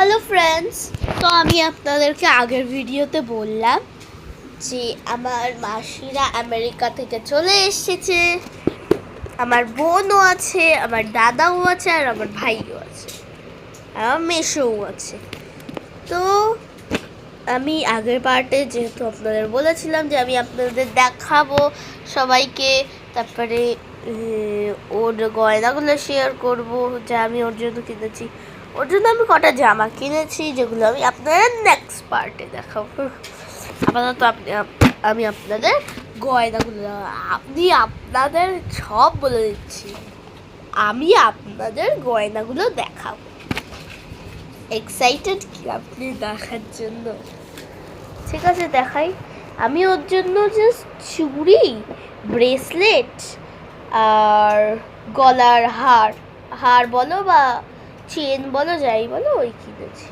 Hello friends, তো আমি আপনাদেরকে আগের ভিডিওতে বললাম যে আমার মাসিরা আমেরিকা থেকে চলে এসেছে। আমার বোনও আছে, আমার দাদাও আছে, আর আমার ভাইও আছে, আর আমার মেসোও আছে। তো আমি আগের পার্টে যেহেতু আপনাদের বলেছিলাম যে আমি আপনাদের দেখাবো সবাইকে, তারপরে ওর গয়নাগুলো শেয়ার করব যা আমি ওর জন্য কিনেছি। ওর জন্য আমি কটা জামা কিনেছি যেগুলো আমি আপনাদের নেক্সট পার্টে দেখাবো। আপাতত আমি আপনাদের গয়নাগুলো আপনাদের সব বলে দিচ্ছি, আমি আপনাদের গয়নাগুলো দেখাবো। এক্সাইটেড কি আপনি দেখার জন্য? ঠিক আছে, দেখাই। আমি ওর জন্য জাস্ট চুড়ি, ব্রেসলেট আর গলার হার বলো বা চেন বলো, যাই বলো, ওই কিনেছি।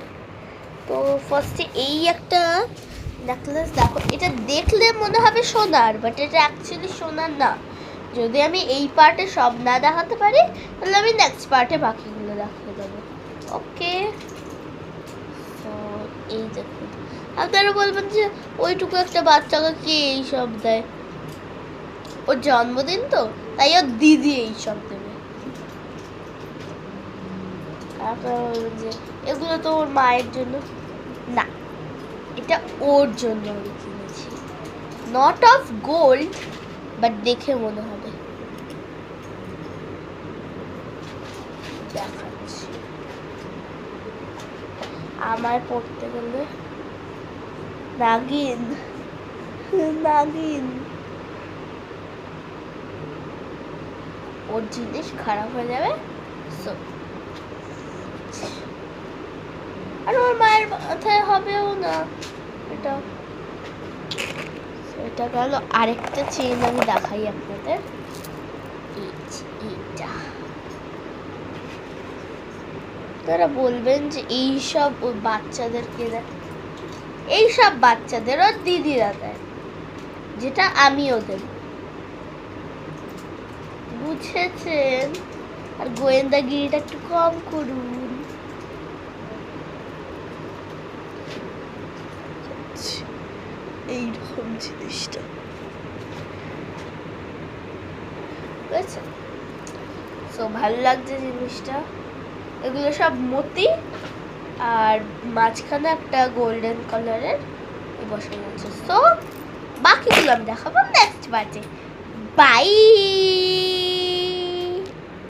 তো ফার্স্টে এই একটা নেকলেস দেখো, এটা দেখলে মনে হবে সোনার, বাট এটা অ্যাকচুয়ালি সোনার না। যদি আমি এই পার্টে সব না দেখাতে পারি তাহলে আমি নেক্সট পার্টে বাকিগুলো দেখিয়ে দেবো। ওকে, তো এই দেখুন। আপনারা বলবেন যে ওইটুকু একটা বাচ্চাকে কে এইসব দেয়? ওর জন্মদিন তো, তাই ওর দিদি এইসব দেবে। আপনারা বলবেন যে এগুলো তো ওর মায়ের জন্য। না, এটা ওর জন্য আমি কিনেছি। নট অফ গোল্ড, বাট দেখে মনে হবে। দেখাচ্ছি। আমার পড়তে গেলে নাগিন নাগিন, ওর জিনিস খারাপ হয়ে যাবে। আর ওর মায়ের মাথায় হবেও না এটা। এটা গেল। আরেকটা চেন আমি দেখাই আপনাদের, এইটা। তারা বলবেন যে এইসব বাচ্চাদেরকে দেয়, এইসব বাচ্চাদের ওর দিদিরা দেয়, যেটা আমিও দেব। বুঝেছেন? আর গোয়েন্দাগিরিটা একটু কম করুন। এইরকম জিনিসটা বুঝেছে? সো ভালো লাগছে জিনিসটা। এগুলো সব মতি, আর মাঝখানে একটা গোল্ডেন কালারের বসানো আছে। সো বাকিগুলো আমি দেখাবো নেক্সট পার্টে। বাই।